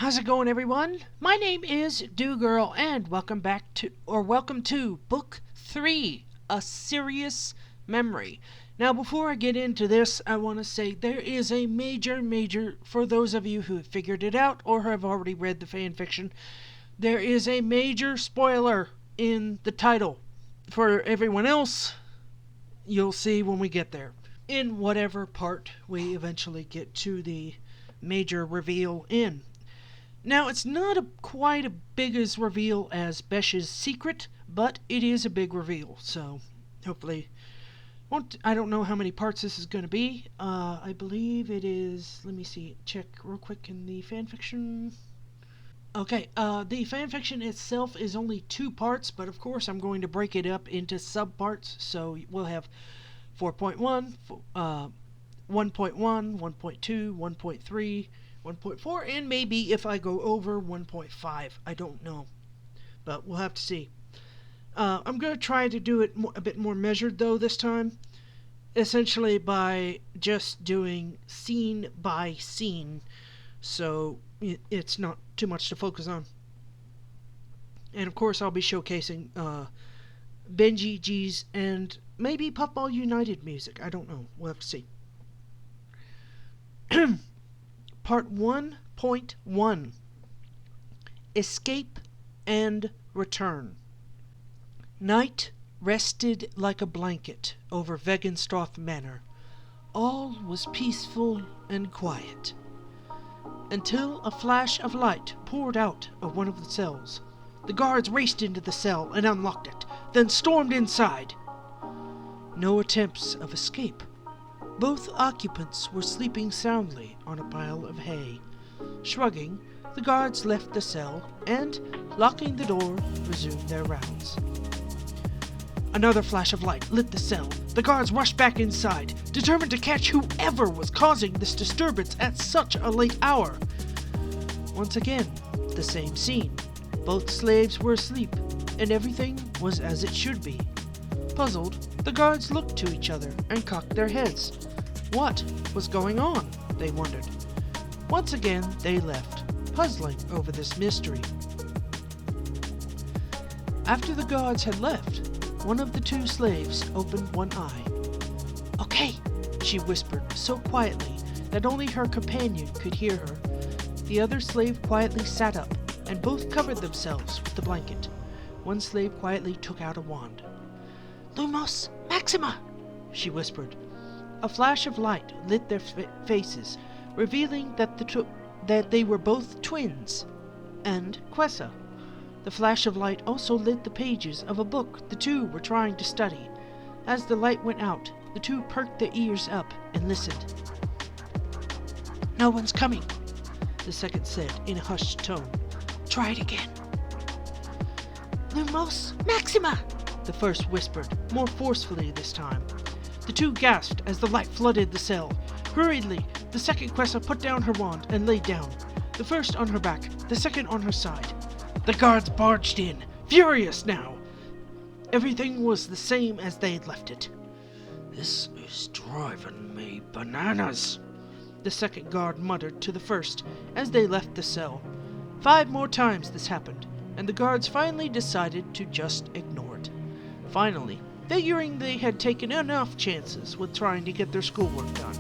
How's it going, everyone? My name is Dieugirl, and welcome to Book 3, A Sirius Memory. Now, before I get into this, I want to say there is a major, for those of you who have figured it out or have already read the fan fiction, there is a major spoiler in the title. For everyone else, you'll see when we get there. In whatever part we eventually get to the major reveal in. Now, it's not quite as big as reveal as Besh's secret, but it is a big reveal, so hopefully I don't know how many parts this is going to be. I believe it is, let me see, check real quick in the fanfiction. Okay, the fanfiction itself is only 2 parts, but of course I'm going to break it up into subparts, so we'll have 4.1, 1.1, 1.2, 1.3, 1.4, and maybe if I go over 1.5. I don't know, but we'll have to see. I'm going to try to do it a bit more measured, though, this time. Essentially by just doing scene by scene, so it's not too much to focus on. And of course I'll be showcasing Benji, G's, and maybe Puffball United music. I don't know. We'll have to see. Part 1.1 Escape and Return. Night rested like a blanket over Wegenstroth Manor. All was peaceful and quiet, until a flash of light poured out of one of the cells. The guards raced into the cell and unlocked it, then stormed inside. No attempts of escape. Both occupants were sleeping soundly on a pile of hay. Shrugging, the guards left the cell and, locking the door, resumed their rounds. Another flash of light lit the cell. The guards rushed back inside, determined to catch whoever was causing this disturbance at such a late hour. Once again, the same scene. Both slaves were asleep, and everything was as it should be. Puzzled, the guards looked to each other and cocked their heads. What was going on? They wondered. Once again, they left, puzzling over this mystery. After the guards had left, one of the 2 slaves opened one eye. "Okay," she whispered so quietly that only her companion could hear her. The other slave quietly sat up, and both covered themselves with the blanket. One slave quietly took out a wand. "Lumos Maxima," she whispered. A flash of light lit their faces, revealing that they were both twins, and Quessa. The flash of light also lit the pages of a book the 2 were trying to study. As the light went out, the 2 perked their ears up and listened. "No one's coming," the second said in a hushed tone. "Try it again." "Lumos Maxima," the first whispered, more forcefully this time. The 2 gasped as the light flooded the cell. Hurriedly, the second Quessa put down her wand and laid down, the first on her back, the second on her side. The guards barged in, furious now. Everything was the same as they had left it. "This is driving me bananas," the second guard muttered to the first as they left the cell. 5 more times this happened, and the guards finally decided to just ignore it. Finally, figuring they had taken enough chances with trying to get their schoolwork done,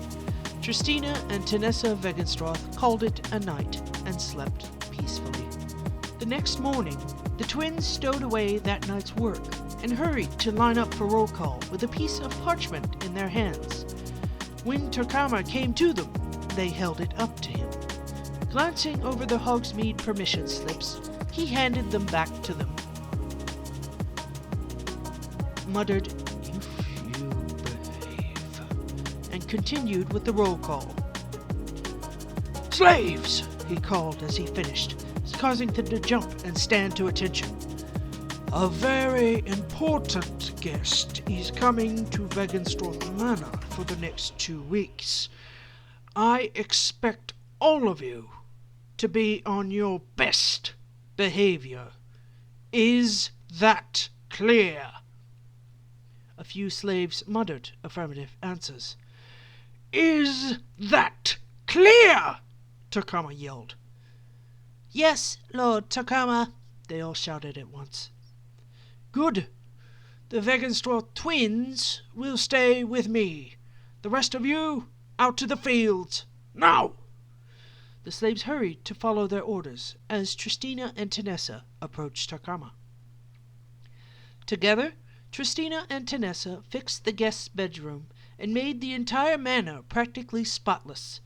Tristina and Tanessa Wegenstroth called it a night and slept peacefully. The next morning, the twins stowed away that night's work and hurried to line up for roll call with a piece of parchment in their hands. When Turkama came to them, they held it up to him. Glancing over the Hogsmeade permission slips, he handed them back to them. Muttered, "If you behave," and continued with the roll call. "Slaves!" he called as he finished, causing them to jump and stand to attention. "A very important guest is coming to Wegenstroth Manor for the next 2 weeks. I expect all of you to be on your best behavior. Is that clear?" A few slaves muttered affirmative answers. "Is that clear?" Turkama yelled. Yes, Lord Takama, they all shouted at once. Good. The Vegenstraw twins will stay with me. The rest of you, out to the fields. Now! The slaves hurried to follow their orders as Tristina and Tanessa approached Takama. Together, Tristina and Tanessa fixed the guest's bedroom and made the entire manor practically spotless.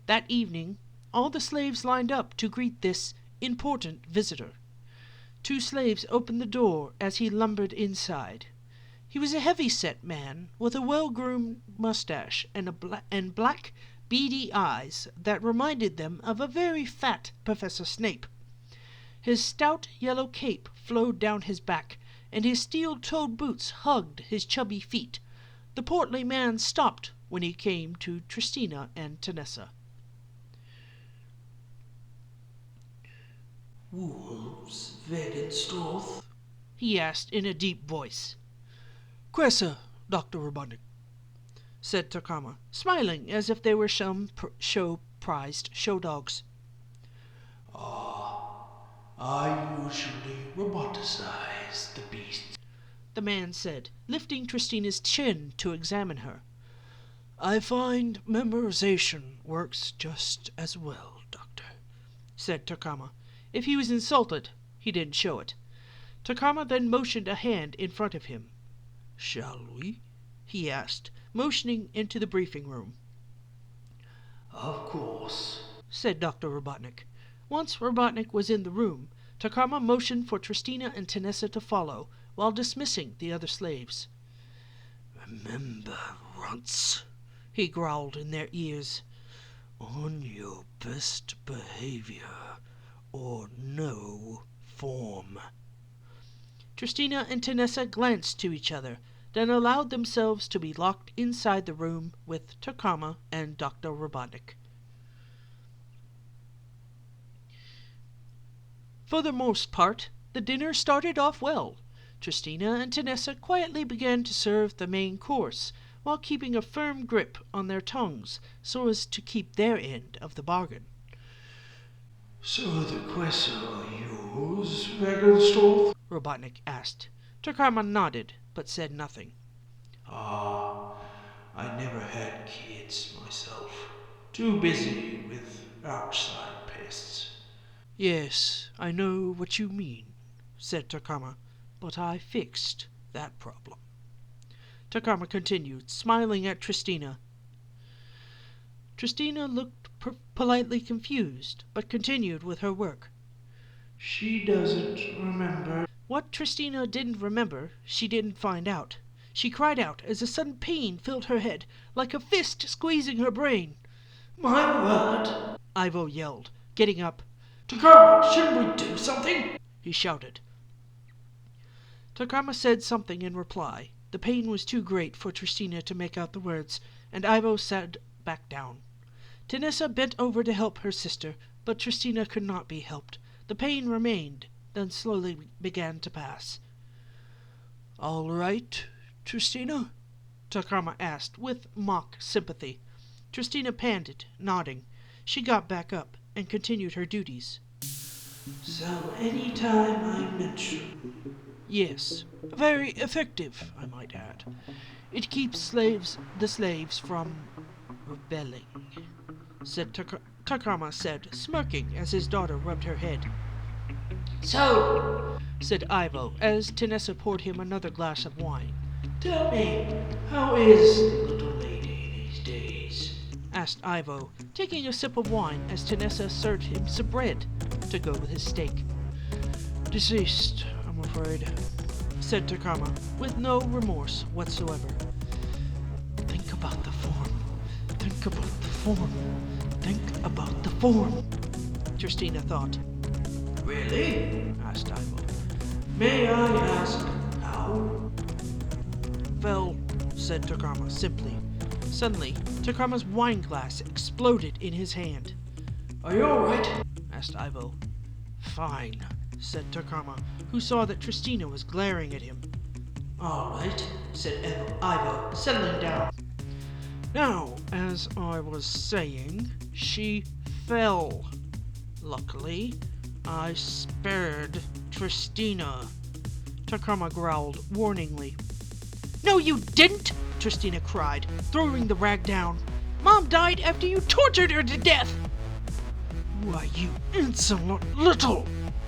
That evening, all the slaves lined up to greet this important visitor. 2 slaves opened the door as he lumbered inside. He was a heavy-set man with a well-groomed mustache and black, beady eyes that reminded them of a very fat Professor Snape. His stout yellow cape flowed down his back, and his steel-toed boots hugged his chubby feet. The portly man stopped when he came to Tristina and Tanessa. Wolves, Vegenstraw? He asked in a deep voice. Quessa, Dr. Robotnik, said Takama, smiling as if they were some prized show dogs. I usually roboticize the beasts, the man said, lifting Tristina's chin to examine her. I find memorization works just as well, Doctor, said Takama. If he was insulted, he didn't show it. Takama then motioned a hand in front of him. Shall we? He asked, motioning into the briefing room. Of course, said Dr. Robotnik. Once Robotnik was in the room, Takama motioned for Tristina and Tanessa to follow, while dismissing the other slaves. Remember, runts, he growled in their ears. On your best behavior, or no form. Tristina and Tanessa glanced to each other, then allowed themselves to be locked inside the room with Takama and Dr. Robotnik. For the most part, the dinner started off well. Tristina and Tanessa quietly began to serve the main course, while keeping a firm grip on their tongues so as to keep their end of the bargain. So the Quessa are yours, Vegenstraw? Robotnik asked. Takama nodded, but said nothing. I never had kids myself. Too busy with outside pests. Yes, I know what you mean, said Takama, but I fixed that problem. Takama continued, smiling at Tristina. Tristina looked politely confused, but continued with her work. She doesn't remember. What Tristina didn't remember, she didn't find out. She cried out as a sudden pain filled her head, like a fist squeezing her brain. My word! Ivo yelled, getting up. Takama, shouldn't we do something? He shouted. Takama said something in reply. The pain was too great for Tristina to make out the words, and Ivo sat back down. Tanessa bent over to help her sister, but Tristina could not be helped. The pain remained, then slowly began to pass. All right, Tristina? Takama asked, with mock sympathy. Tristina panted, nodding. She got back up and continued her duties. So any time I mention... Yes, very effective, I might add. It keeps the slaves from rebelling, said Takama said, smirking as his daughter rubbed her head. So, said Ivo, as Tanessa poured him another glass of wine. Tell me, how is the little lady these days? Asked Ivo, taking a sip of wine as Tanessa served him some bread to go with his steak. Deceased, I'm afraid, said Takama, with no remorse whatsoever. Think about the form. Think about the form. Think about the form, Tristina thought. Really? Asked Ivo. May I ask how? Well, said Takama simply. Suddenly, Takama's wine glass exploded in his hand. Are you alright? Asked Ivo. Fine, said Takama, who saw that Tristina was glaring at him. Alright, said Ivo, settling down. Now, as I was saying, she fell. Luckily, I spared Tristina, Takama growled warningly. No, you didn't, Tristina cried, throwing the rag down. Mom died after you tortured her to death. Why, you insolent little,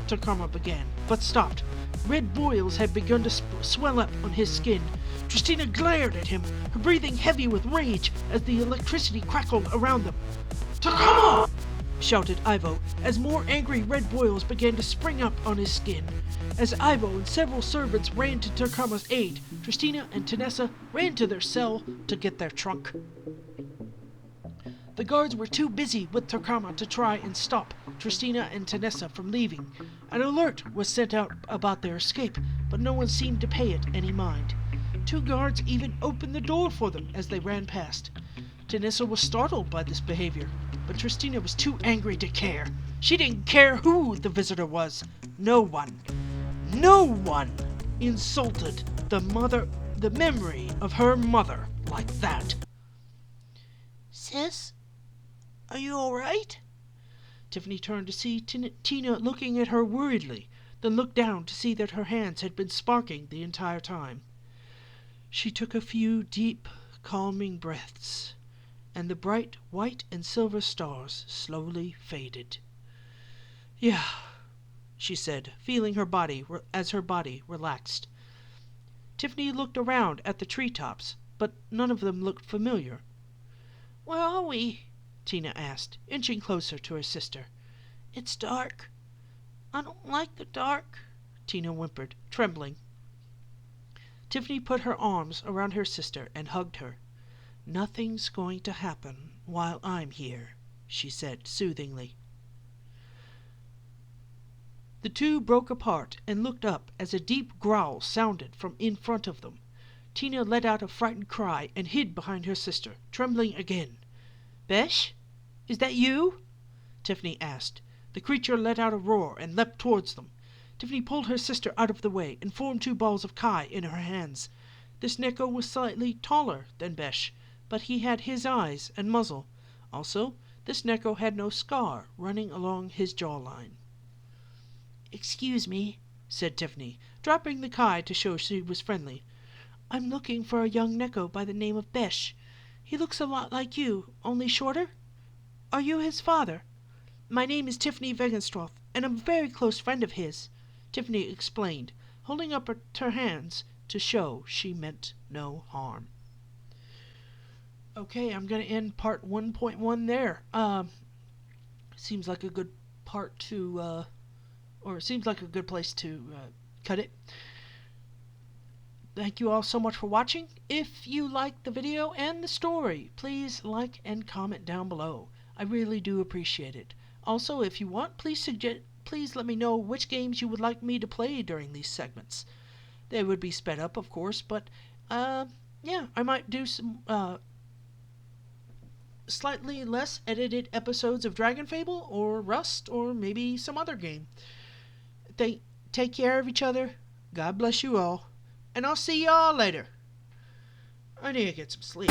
Takama began, but stopped. Red boils had begun to swell up on his skin. Tristina glared at him, her breathing heavy with rage as the electricity crackled around them. Takama! Shouted Ivo, as more angry red boils began to spring up on his skin. As Ivo and several servants ran to Takama's aid, Tristina and Tanessa ran to their cell to get their trunk. The guards were too busy with Takama to try and stop Tristina and Tanessa from leaving. An alert was sent out about their escape, but no one seemed to pay it any mind. 2 guards even opened the door for them as they ran past. Tanessa was startled by this behavior, but Tristina was too angry to care. She didn't care who the visitor was. No one insulted the memory of her mother like that. Sis, are you all right? Tiffany turned to see Tina looking at her worriedly, then looked down to see that her hands had been sparking the entire time. She took a few deep, calming breaths, and the bright white and silver stars slowly faded. Yeah, she said, feeling her body as her body relaxed. Tiffany looked around at the treetops, but none of them looked familiar. Where are we? Tina asked, inching closer to her sister. It's dark. I don't like the dark, Tina whimpered, trembling. Tiffany put her arms around her sister and hugged her. Nothing's going to happen while I'm here, she said soothingly. The two broke apart and looked up as a deep growl sounded from in front of them. Tina let out a frightened cry and hid behind her sister, trembling again. Besh? Is that you? Tiffany asked. The creature let out a roar and leapt towards them. Tiffany pulled her sister out of the way and formed 2 balls of Kai in her hands. This Neko was slightly taller than Besh, but he had his eyes and muzzle. Also, this Neko had no scar running along his jawline. Excuse me, said Tiffany, dropping the Kai to show she was friendly. I'm looking for a young Neko by the name of Besh. He looks a lot like you, only shorter. Are you his father? My name is Tiffany Wegenstroth, and I'm a very close friend of his, Tiffany explained, holding up her hands to show she meant no harm. Okay, I'm going to end part 1.1 there. Seems like a good part to, or seems like a good place to cut it. Thank you all so much for watching. If you liked the video and the story, please like and comment down below. I really do appreciate it. Also, if you want, please let me know which games you would like me to play during these segments. They would be sped up, of course, but yeah, I might do some slightly less edited episodes of Dragon Fable or Rust or maybe some other game. Take care of each other. God bless you all. And I'll see y'all later. I need to get some sleep.